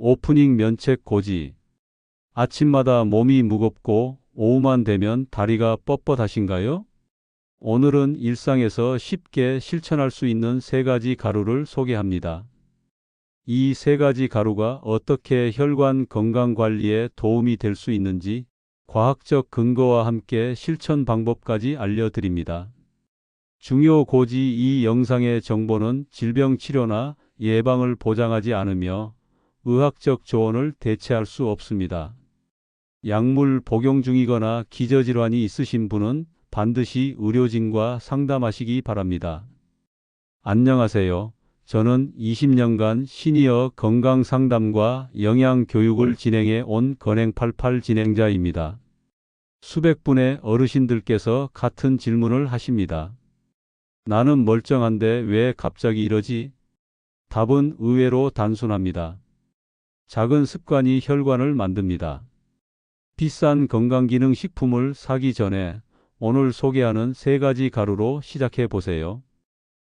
오프닝 면책 고지. 아침마다 몸이 무겁고 오후만 되면 다리가 뻣뻣하신가요? 오늘은 일상에서 쉽게 실천할 수 있는 세 가지 가루를 소개합니다. 이 세 가지 가루가 어떻게 혈관 건강 관리에 도움이 될 수 있는지 과학적 근거와 함께 실천 방법까지 알려드립니다. 중요 고지. 이 영상의 정보는 질병 치료나 예방을 보장하지 않으며 의학적 조언을 대체할 수 없습니다. 약물 복용 중이거나 기저질환이 있으신 분은 반드시 의료진과 상담하시기 바랍니다. 안녕하세요. 저는 20년간 시니어 건강 상담과 영양 교육을 진행해 온 건행88 진행자입니다. 수백 분의 어르신들께서 같은 질문을 하십니다. 나는 멀쩡한데 왜 갑자기 이러지? 답은 의외로 단순합니다. 작은 습관이 혈관을 만듭니다. 비싼 건강기능식품을 사기 전에 오늘 소개하는 세 가지 가루로 시작해 보세요.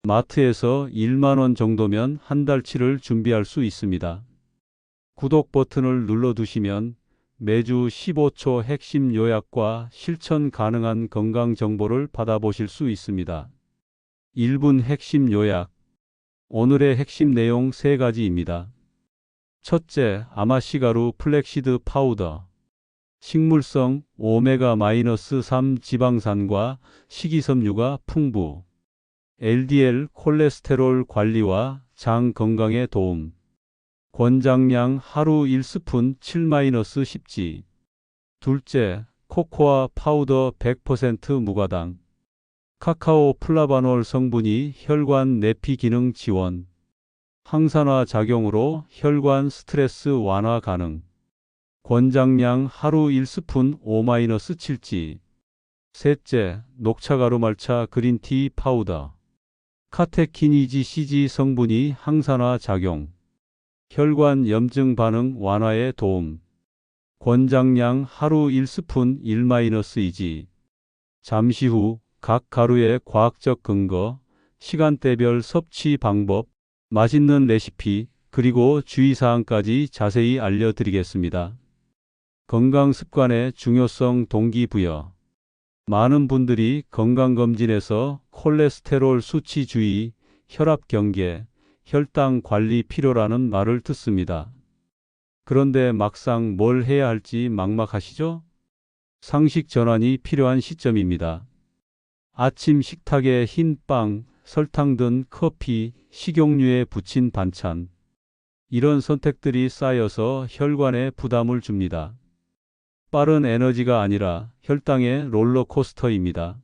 마트에서 1만 원 정도면 한 달치를 준비할 수 있습니다. 구독 버튼을 눌러두시면 매주 15초 핵심 요약과 실천 가능한 건강 정보를 받아보실 수 있습니다. 1분 핵심 요약. 오늘의 핵심 내용 세 가지입니다. 첫째, 아마씨가루 플렉시드 파우더. 식물성 오메가-3 지방산과 식이섬유가 풍부. LDL 콜레스테롤 관리와 장 건강에 도움. 권장량 하루 1스푼 7-10지. 둘째, 코코아 파우더 100% 무가당. 카카오 플라바놀 성분이 혈관 내피 기능 지원. 항산화 작용으로 혈관 스트레스 완화 가능. 권장량 하루 1스푼 5-7지. 셋째, 녹차가루 말차 그린티 파우더. 카테키니지 CG 성분이 항산화 작용. 혈관 염증 반응 완화에 도움. 권장량 하루 1스푼 1-2지. 잠시 후 각 가루의 과학적 근거, 시간대별 섭취 방법, 맛있는 레시피, 그리고 주의사항까지 자세히 알려드리겠습니다. 건강습관의 중요성 동기부여. 많은 분들이 건강검진에서 콜레스테롤 수치 주의, 혈압 경계, 혈당 관리 필요라는 말을 듣습니다. 그런데 막상 뭘 해야 할지 막막하시죠? 상식 전환이 필요한 시점입니다. 아침 식탁에 흰 빵, 설탕 든 커피, 식용유에 부친 반찬. 이런 선택들이 쌓여서 혈관에 부담을 줍니다. 빠른 에너지가 아니라 혈당의 롤러코스터입니다.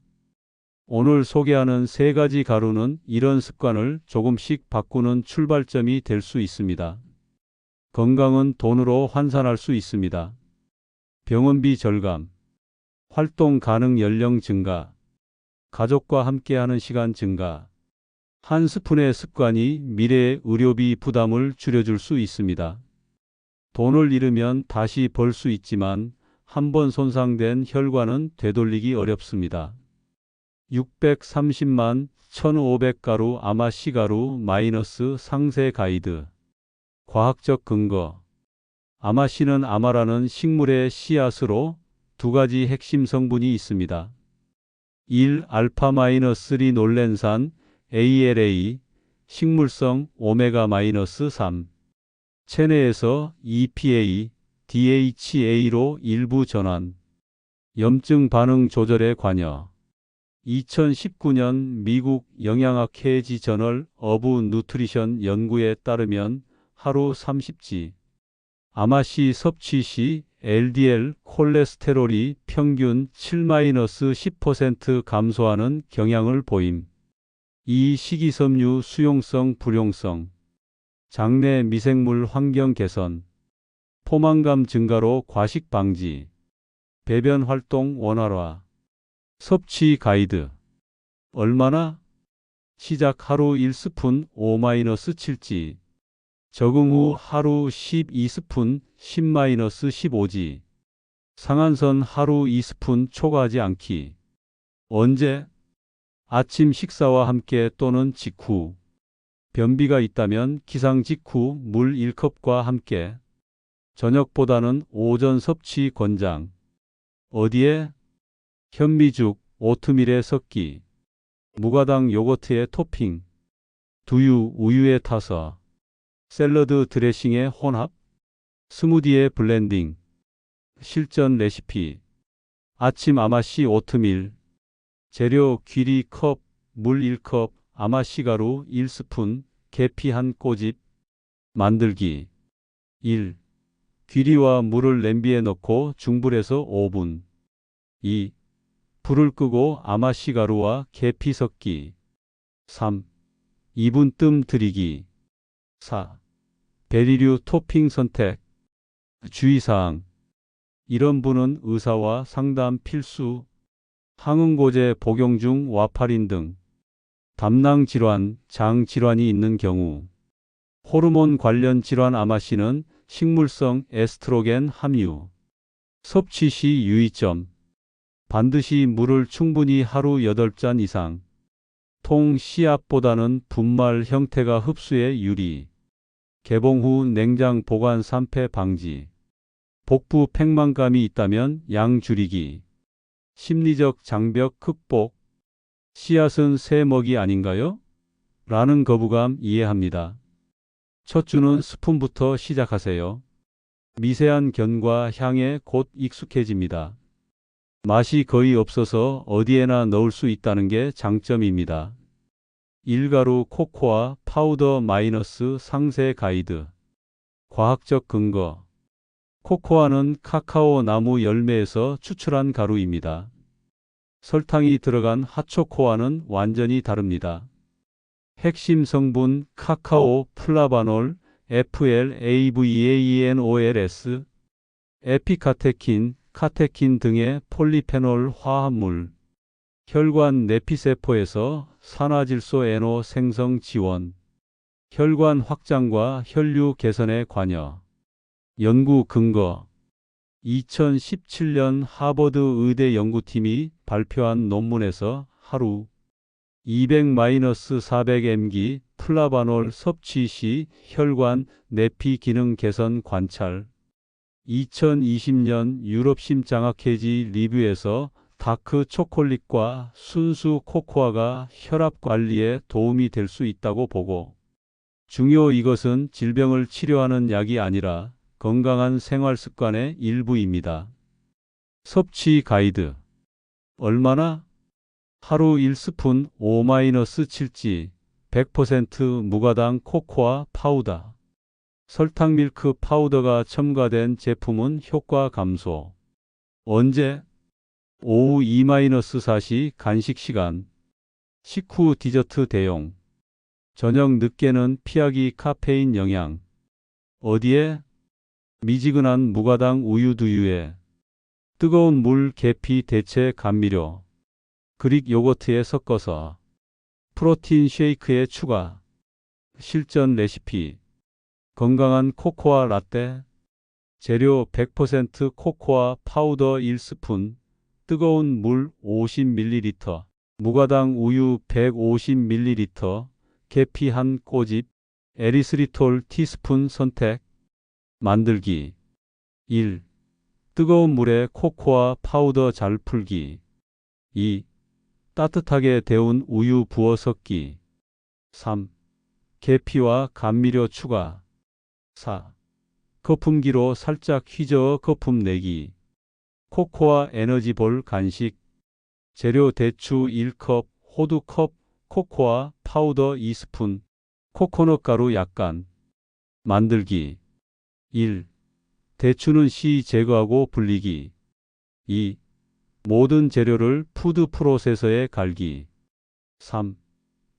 오늘 소개하는 세 가지 가루는 이런 습관을 조금씩 바꾸는 출발점이 될 수 있습니다. 건강은 돈으로 환산할 수 있습니다. 병원비 절감, 활동 가능 연령 증가, 가족과 함께하는 시간 증가. 한 스푼의 습관이 미래의 의료비 부담을 줄여줄 수 있습니다. 돈을 잃으면 다시 벌 수 있지만 한번 손상된 혈관은 되돌리기 어렵습니다. 630만 1500가루 아마씨가루 마이너스 상세 가이드. 과학적 근거. 아마씨는 아마라는 식물의 씨앗으로 두 가지 핵심 성분이 있습니다. 1. 알파-리놀렌산 ALA, 식물성 오메가-3. 체내에서 EPA, DHA로 일부 전환. 염증 반응 조절에 관여. 2019년 미국 영양학 케이지 저널 어브 누트리션 연구에 따르면 하루 30지 아마씨 섭취 시 LDL 콜레스테롤이 평균 7-10% 감소하는 경향을 보임. 이 식이섬유 수용성 불용성. 장내 미생물 환경 개선. 포만감 증가로 과식 방지. 배변 활동 원활화. 섭취 가이드. 얼마나? 시작 하루 1스푼 5-7지. 적응 후 하루 12스푼 10-15지. 상한선 하루 2스푼 초과하지 않기. 언제? 아침 식사와 함께 또는 직후. 변비가 있다면 기상 직후 물 1컵과 함께. 저녁보다는 오전 섭취 권장. 어디에? 현미죽, 오트밀에 섞기, 무가당 요거트에 토핑, 두유, 우유에 타서, 샐러드 드레싱에 혼합, 스무디에 블렌딩. 실전 레시피. 아침 아마씨 오트밀. 재료 귀리 컵, 물 1컵, 아마씨 가루 1스푼, 계피 한 꼬집. 만들기. 1. 귀리와 물을 냄비에 넣고 중불에서 5분. 2. 불을 끄고 아마씨 가루와 계피 섞기. 3. 2분 뜸 들이기. 4. 베리류 토핑 선택. 주의사항. 이런 분은 의사와 상담 필수. 항응고제 복용 중 와파린 등 담낭 질환, 장 질환이 있는 경우, 호르몬 관련 질환 아마씨는 식물성 에스트로겐 함유. 섭취 시 유의점. 반드시 물을 충분히 하루 8잔 이상. 통 씨앗보다는 분말 형태가 흡수에 유리. 개봉 후 냉장 보관 산패 방지. 복부 팽만감이 있다면 양 줄이기. 심리적 장벽 극복. 씨앗은 새 먹이 아닌가요? 라는 거부감 이해합니다. 첫 주는 스푼부터 시작하세요. 미세한 견과 향에 곧 익숙해집니다. 맛이 거의 없어서 어디에나 넣을 수 있다는 게 장점입니다. 일가루 코코아 파우더 마이너스 상세 가이드. 과학적 근거. 코코아는 카카오 나무 열매에서 추출한 가루입니다. 설탕이 들어간 핫초코와는 완전히 다릅니다. 핵심 성분 카카오 플라바놀, FLAVAENOLS, 에피카테킨, 카테킨 등의 폴리페놀 화합물. 혈관 내피세포에서 산화질소 NO 생성 지원. 혈관 확장과 혈류 개선에 관여. 연구 근거. 2017년 하버드 의대 연구팀이 발표한 논문에서 하루 200-400mg 플라바놀 섭취 시 혈관 내피 기능 개선 관찰. 2020년 유럽 심장학회지 리뷰에서 다크 초콜릿과 순수 코코아가 혈압 관리에 도움이 될 수 있다고 보고. 중요. 이것은 질병을 치료하는 약이 아니라 건강한 생활 습관의 일부입니다. 섭취 가이드. 얼마나? 하루 1스푼 5-7지 100% 무가당 코코아 파우더. 설탕 밀크 파우더가 첨가된 제품은 효과 감소. 언제? 오후 2-4시 간식 시간. 식후 디저트 대용. 저녁 늦게는 피하기 카페인 영향. 어디에? 미지근한 무가당 우유 두유에. 뜨거운 물 계피 대체 감미료. 그릭 요거트에 섞어서. 프로틴 쉐이크에 추가. 실전 레시피. 건강한 코코아 라떼. 재료 100% 코코아 파우더 1스푼, 뜨거운 물 50ml, 무가당 우유 150ml, 계피 한 꼬집, 에리스리톨 티스푼 선택. 만들기. 1. 뜨거운 물에 코코아 파우더 잘 풀기. 2. 따뜻하게 데운 우유 부어 섞기. 3. 계피와 감미료 추가. 4. 거품기로 살짝 휘저어 거품 내기. 코코아 에너지볼 간식. 재료 대추 1컵, 호두 컵, 코코아 파우더 2스푼, 코코넛 가루 약간. 만들기. 1. 대추는 씨 제거하고 불리기. 2. 모든 재료를 푸드 프로세서에 갈기. 3.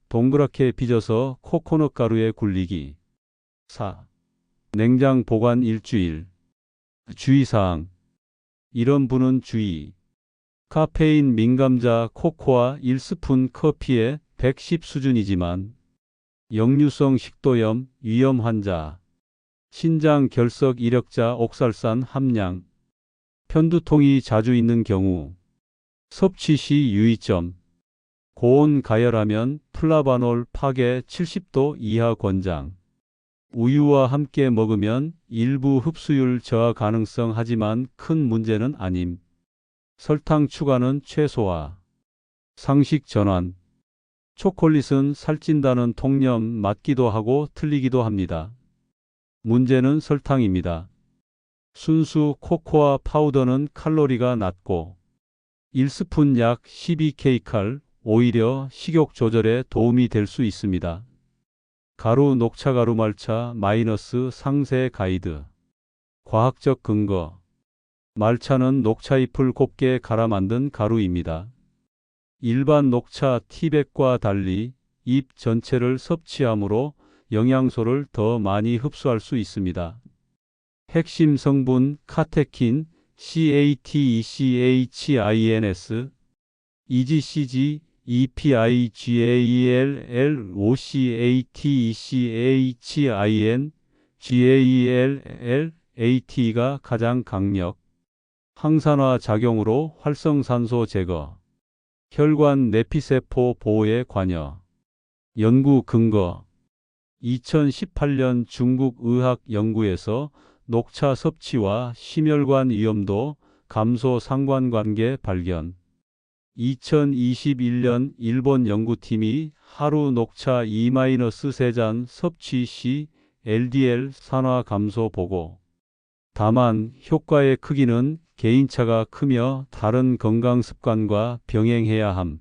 동그랗게 빚어서 코코넛 가루에 굴리기. 4. 냉장 보관 일주일. 주의사항. 이런 분은 주의. 카페인 민감자 코코아 1스푼 커피에 110 수준이지만 역류성 식도염 위험 환자, 신장 결석 이력자 옥살산 함량, 편두통이 자주 있는 경우, 섭취 시 유의점. 고온 가열하면 플라바놀 파괴 70도 이하 권장. 우유와 함께 먹으면 일부 흡수율 저하 가능성 하지만 큰 문제는 아님. 설탕 추가는 최소화. 상식 전환. 초콜릿은 살찐다는 통념 맞기도 하고 틀리기도 합니다. 문제는 설탕입니다. 순수 코코아 파우더는 칼로리가 낮고 1스푼 약 12kcal, 오히려 식욕 조절에 도움이 될 수 있습니다. 가루 녹차가루 말차 마이너스 상세 가이드. 과학적 근거. 말차는 녹차잎을 곱게 갈아 만든 가루입니다. 일반 녹차 티백과 달리 잎 전체를 섭취하므로 영양소를 더 많이 흡수할 수 있습니다. 핵심 성분 카테킨, CATECHINS, EGCG, EPIGALL, OCATECHIN, GALL, AT가 가장 강력. 항산화 작용으로 활성산소 제거. 혈관 내피세포 보호에 관여. 연구 근거. 2018년 중국 의학 연구에서 녹차 섭취와 심혈관 위험도 감소 상관관계 발견. 2021년 일본 연구팀이 하루 녹차 2-3잔 섭취 시 LDL 산화 감소 보고. 다만 효과의 크기는 개인차가 크며 다른 건강 습관과 병행해야 함.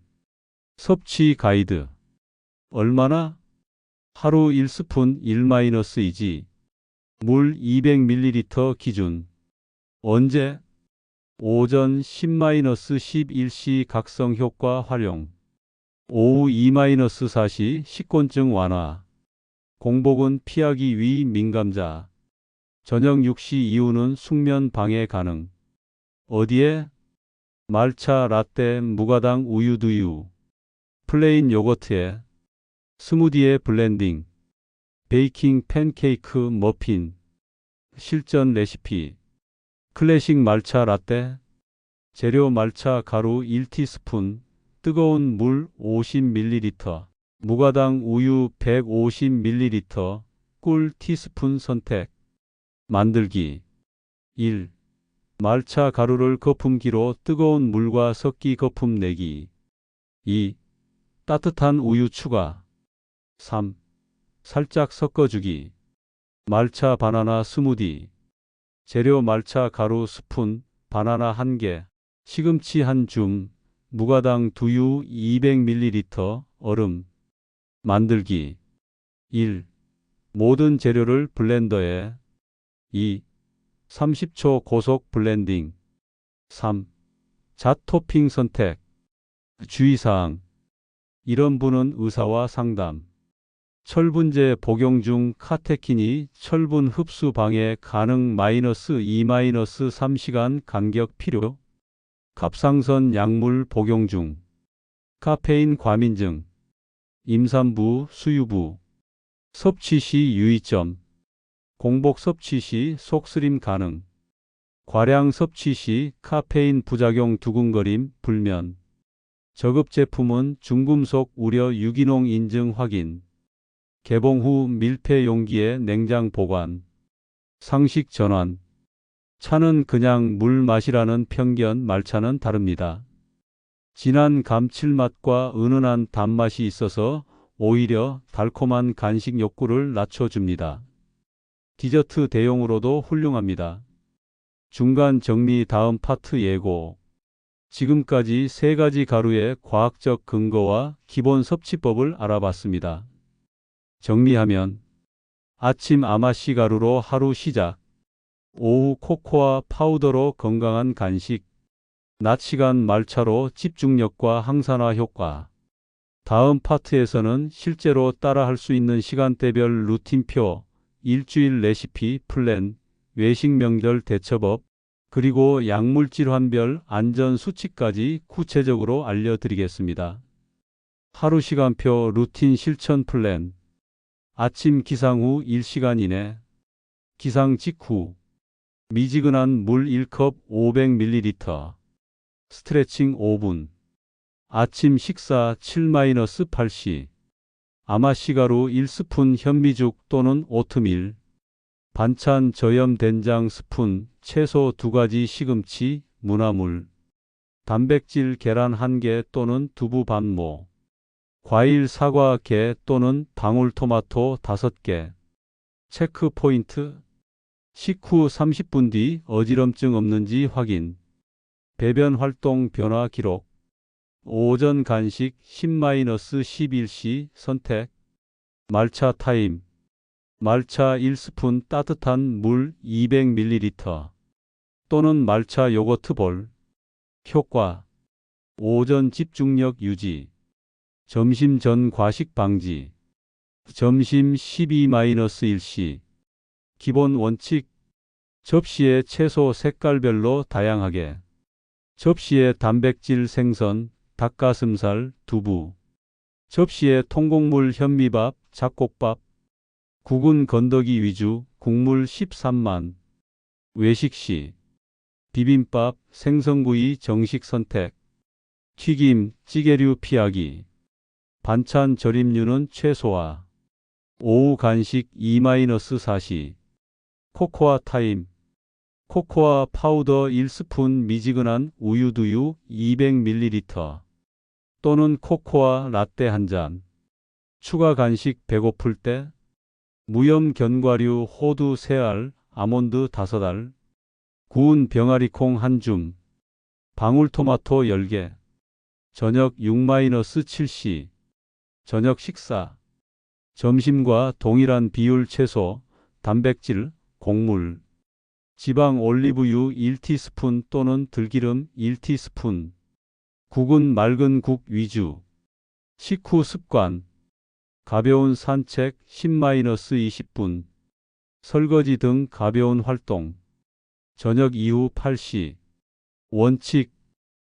섭취 가이드. 얼마나? 하루 1스푼 1-2지. 물 200ml 기준. 언제? 오전 10-11시 각성 효과 활용. 오후 2-4시 식곤증 완화. 공복은 피하기 위 민감자. 저녁 6시 이후는 숙면 방해 가능. 어디에? 말차 라떼 무가당 우유 두유. 플레인 요거트에. 스무디에 블렌딩. 베이킹 팬케이크 머핀. 실전 레시피. 클래식 말차 라떼. 재료 말차 가루 1티스푼, 뜨거운 물 50ml, 무가당 우유 150ml, 꿀 티스푼 선택. 만들기. 1. 말차 가루를 거품기로 뜨거운 물과 섞기 거품 내기. 2. 따뜻한 우유 추가. 3. 살짝 섞어주기. 말차 바나나 스무디. 재료 말차 가루 스푼, 바나나 1개, 시금치 1줌, 무가당 두유 200ml, 얼음. 만들기. 1. 모든 재료를 블렌더에. 2. 30초 고속 블렌딩. 3. 잣 토핑 선택. 주의사항. 이런 분은 의사와 상담. 철분제 복용 중 카테킨이 철분 흡수 방해 가능 -2-3시간 간격 필요. 갑상선 약물 복용 중. 카페인 과민증. 임산부, 수유부. 섭취 시 유의점. 공복 섭취 시 속쓰림 가능. 과량 섭취 시 카페인 부작용 두근거림, 불면. 저급 제품은 중금속 우려 유기농 인증 확인. 개봉 후 밀폐 용기에 냉장 보관. 상식 전환. 차는 그냥 물 맛이라는 편견 말차는 다릅니다. 진한 감칠맛과 은은한 단맛이 있어서 오히려 달콤한 간식 욕구를 낮춰줍니다. 디저트 대용으로도 훌륭합니다. 중간 정리 다음 파트 예고. 지금까지 3가지 가루의 과학적 근거와 기본 섭취법을 알아봤습니다. 정리하면 아침 아마씨 가루로 하루 시작. 오후 코코아 파우더로 건강한 간식. 낮 시간 말차로 집중력과 항산화 효과. 다음 파트에서는 실제로 따라할 수 있는 시간대별 루틴표, 일주일 레시피 플랜, 외식 명절 대처법, 그리고 약물질환별 안전 수칙까지 구체적으로 알려드리겠습니다. 하루 시간표 루틴 실천 플랜. 아침 기상 후 1시간 이내. 기상 직후. 미지근한 물 1컵 500ml. 스트레칭 5분. 아침 식사 7-8시. 아마씨가루 1스푼 현미죽 또는 오트밀. 반찬 저염 된장 스푼, 채소 2가지 시금치, 무나물. 단백질 계란 1개 또는 두부 반모. 과일 사과 개 또는 방울토마토 5개. 체크 포인트. 식후 30분 뒤 어지럼증 없는지 확인. 배변 활동 변화 기록. 오전 간식 10-11시 선택. 말차 타임. 말차 1스푼 따뜻한 물 200ml 또는 말차 요거트 볼. 효과. 오전 집중력 유지. 점심 전 과식 방지. 점심 12-1시. 기본 원칙. 접시에 채소 색깔별로 다양하게. 접시에 단백질 생선, 닭가슴살, 두부. 접시에 통곡물 현미밥, 잡곡밥. 국은 건더기 위주, 국물 13만. 외식 시. 비빔밥, 생선구이 정식 선택. 튀김, 찌개류 피하기. 반찬 절임류는 최소화. 오후 간식 2-4시. 코코아 타임. 코코아 파우더 1스푼 미지근한 우유두유 200ml 또는 코코아 라떼 1잔. 추가 간식 배고플 때. 무염 견과류 호두 3알, 아몬드 5알. 구운 병아리콩 1줌. 방울토마토 10개. 저녁 6-7시. 저녁 식사. 점심과 동일한 비율 채소, 단백질, 곡물. 지방 올리브유 1티스푼 또는 들기름 1티스푼. 국은 맑은 국 위주. 식후 습관. 가벼운 산책 10-20분. 설거지 등 가벼운 활동. 저녁 이후 8시. 원칙.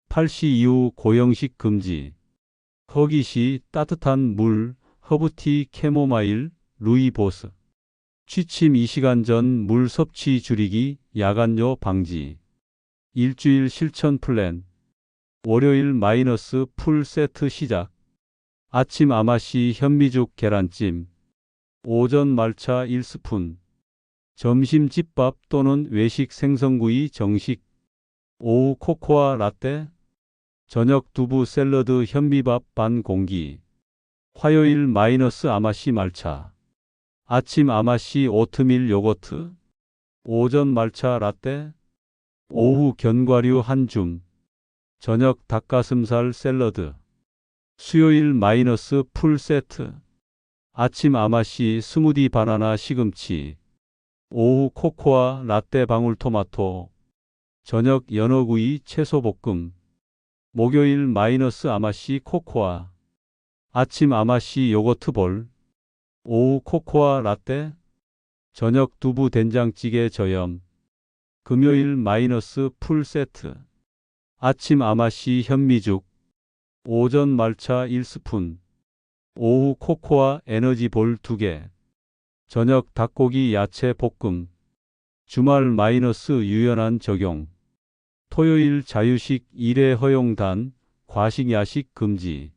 8시 이후 고형식 금지. 허기 시 따뜻한 물, 허브티 캐모마일, 루이보스. 취침 2시간 전 물 섭취 줄이기, 야간요 방지. 일주일 실천 플랜. 월요일 마이너스 풀 세트 시작. 아침 아마씨 현미죽 계란찜. 오전 말차 1스푼. 점심 집밥 또는 외식 생선구이 정식. 오후 코코아 라떼. 저녁 두부 샐러드 현미밥 반 공기. 화요일 마이너스 아마씨 말차. 아침 아마씨 오트밀 요거트. 오전 말차 라떼. 오후 견과류 1줌. 저녁 닭가슴살 샐러드. 수요일 마이너스 풀 세트. 아침 아마씨 스무디 바나나 시금치. 오후 코코아 라떼 방울토마토. 저녁 연어구이 채소볶음. 목요일 마이너스 아마씨 코코아. 아침 아마씨 요거트 볼. 오후 코코아 라떼. 저녁 두부 된장찌개 저염. 금요일 마이너스 풀 세트. 아침 아마씨 현미죽. 오전 말차 1스푼. 오후 코코아 에너지 볼 2개. 저녁 닭고기 야채 볶음. 주말 마이너스 유연한 적용. 토요일 자유식 1회 허용 단, 과식 야식 금지.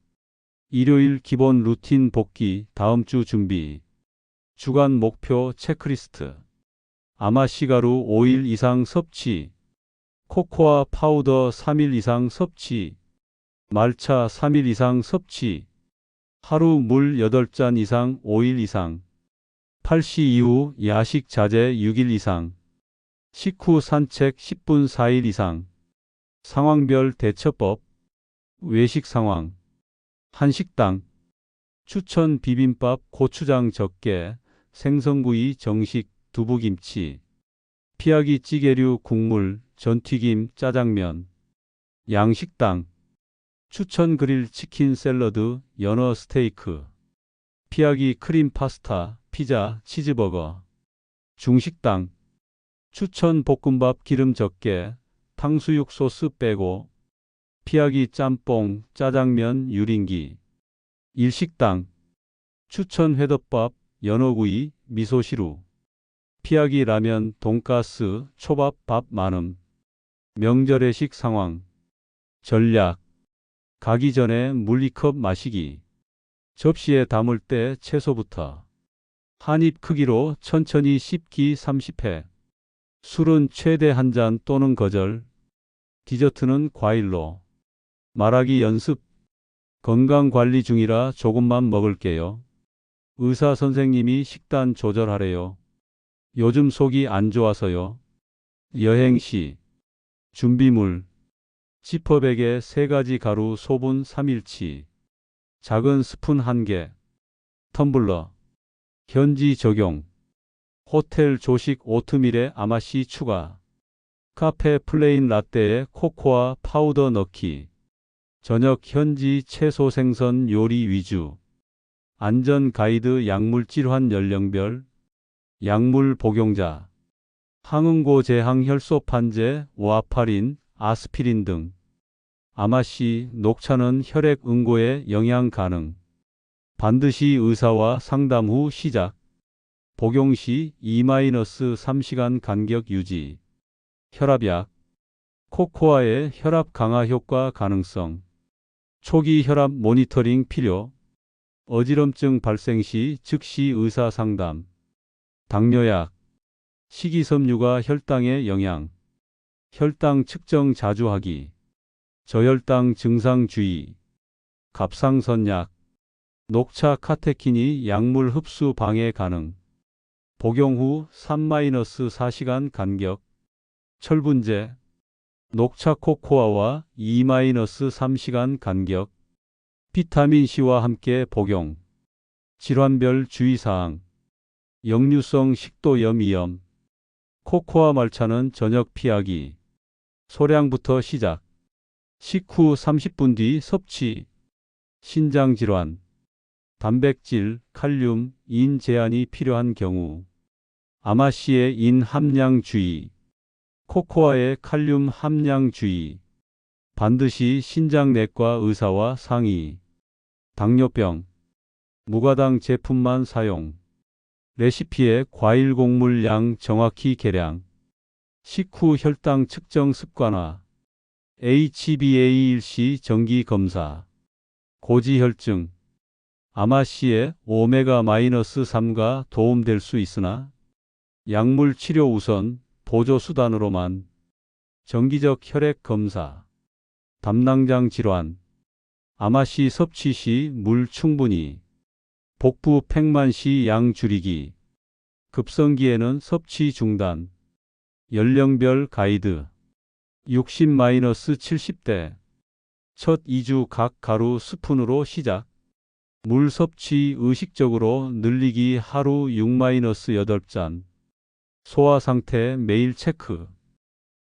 일요일 기본 루틴 복귀, 다음 주 준비. 주간 목표 체크리스트. 아마씨가루 5일 이상 섭취. 코코아 파우더 3일 이상 섭취. 말차 3일 이상 섭취. 하루 물 8잔 이상 5일 이상. 8시 이후 야식 자제 6일 이상. 식후 산책 10분 4일 이상. 상황별 대처법. 외식 상황. 한식당. 추천 비빔밥 고추장 적게. 생선구이 정식 두부김치. 피하기 찌개류 국물 전튀김 짜장면. 양식당. 추천 그릴 치킨 샐러드 연어 스테이크. 피하기 크림 파스타 피자 치즈버거. 중식당. 추천 볶음밥 기름 적게. 탕수육 소스 빼고. 피하기 짬뽕 짜장면 유린기. 일식당. 추천 회덮밥 연어구이 미소시루. 피하기 라면 돈가스 초밥 밥 많음. 명절회식 상황. 전략. 가기 전에 물 2컵 마시기. 접시에 담을 때 채소부터 한 입 크기로 천천히 씹기 30회. 술은 최대 한 잔 또는 거절. 디저트는 과일로. 말하기 연습. 건강 관리 중이라 조금만 먹을게요. 의사 선생님이 식단 조절하래요. 요즘 속이 안 좋아서요. 여행 시. 준비물. 지퍼백에 3가지 가루 소분 3일치. 작은 스푼 1개. 텀블러. 현지 적용. 호텔 조식 오트밀에 아마씨 추가. 카페 플레인 라떼에 코코아 파우더 넣기. 저녁 현지 채소 생선 요리 위주. 안전 가이드 약물 질환 연령별. 약물 복용자. 항응고 제항 혈소 판제, 와파린, 아스피린 등. 아마씨, 녹차는 혈액 응고에 영향 가능. 반드시 의사와 상담 후 시작. 복용 시 2-3시간 간격 유지. 혈압약. 코코아의 혈압 강화 효과 가능성. 초기 혈압 모니터링 필요. 어지럼증 발생 시 즉시 의사 상담. 당뇨약. 식이섬유가 혈당에 영향. 혈당 측정 자주 하기. 저혈당 증상 주의. 갑상선약. 녹차 카테킨이 약물 흡수 방해 가능. 복용 후 3-4시간 간격. 철분제. 녹차 코코아와 2-3시간 간격. 비타민C와 함께 복용. 질환별 주의사항. 역류성 식도염 위험. 코코아 말차는 저녁 피하기. 소량부터 시작. 식후 30분 뒤 섭취. 신장질환. 단백질, 칼륨, 인 제한이 필요한 경우. 아마씨의 인 함량 주의. 코코아의 칼륨 함량 주의. 반드시 신장내과 의사와 상의. 당뇨병. 무가당 제품만 사용. 레시피에 과일 곡물 양 정확히 계량. 식후 혈당 측정 습관화. HbA1c 정기 검사. 고지혈증. 아마씨의 오메가-3가 도움될 수 있으나 약물 치료 우선, 보조수단으로만. 정기적 혈액 검사. 담낭장 질환. 아마씨 섭취 시 물 충분히. 복부 팽만 시 양 줄이기. 급성기에는 섭취 중단. 연령별 가이드. 60-70대. 첫 2주 각 가루 스푼으로 시작. 물 섭취 의식적으로 늘리기 하루 6-8잔. 소화 상태 매일 체크.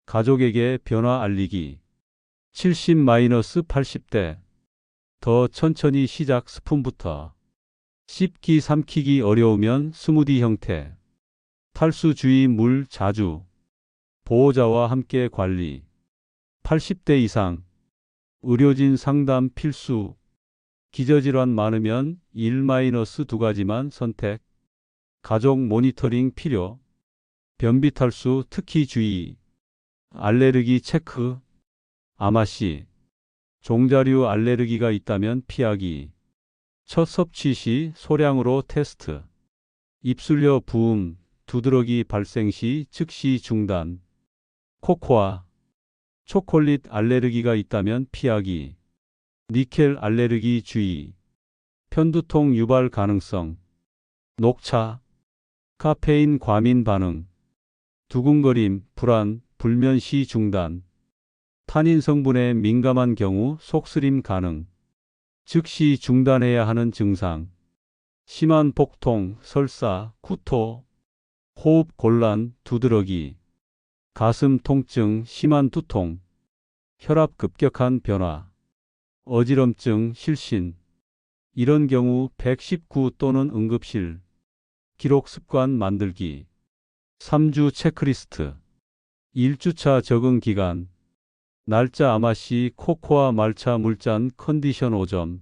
가족에게 변화 알리기. 70-80대. 더 천천히 시작 스푼부터. 씹기 삼키기 어려우면 스무디 형태. 탈수주의 물 자주. 보호자와 함께 관리. 80대 이상. 의료진 상담 필수. 기저질환 많으면 1-2가지만 선택. 가족 모니터링 필요. 변비 탈수 특히 주의. 알레르기 체크. 아마씨. 종자류 알레르기가 있다면 피하기. 첫 섭취 시 소량으로 테스트. 입술려 부음, 두드러기 발생 시 즉시 중단. 코코아. 초콜릿 알레르기가 있다면 피하기. 니켈 알레르기 주의. 편두통 유발 가능성. 녹차. 카페인 과민 반응. 두근거림, 불안, 불면 시 중단. 타닌 성분에 민감한 경우 속쓰림 가능. 즉시 중단해야 하는 증상. 심한 복통, 설사, 구토, 호흡 곤란, 두드러기. 가슴 통증, 심한 두통. 혈압 급격한 변화. 어지럼증, 실신. 이런 경우 119 또는 응급실. 기록 습관 만들기. 3주 체크리스트. 1주차 적응 기간. 날짜 아마씨 코코아 말차 물잔 컨디션 5점.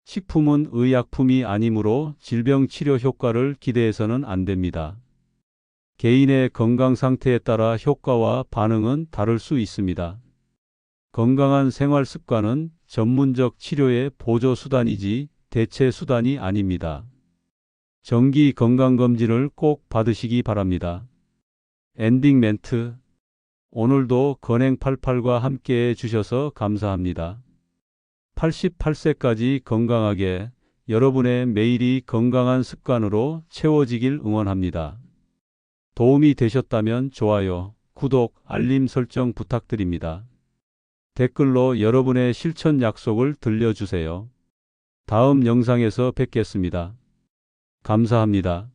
식품은 의약품이 아니므로 질병 치료 효과를 기대해서는 안 됩니다. 개인의 건강 상태에 따라 효과와 반응은 다를 수 있습니다. 건강한 생활 습관은 전문적 치료의 보조 수단이지 대체 수단이 아닙니다. 정기 건강검진을 꼭 받으시기 바랍니다. 엔딩 멘트. 오늘도 건행88과 함께 해주셔서 감사합니다. 88세까지 건강하게 여러분의 매일이 건강한 습관으로 채워지길 응원합니다. 도움이 되셨다면 좋아요, 구독, 알림 설정 부탁드립니다. 댓글로 여러분의 실천 약속을 들려주세요. 다음 영상에서 뵙겠습니다. 감사합니다.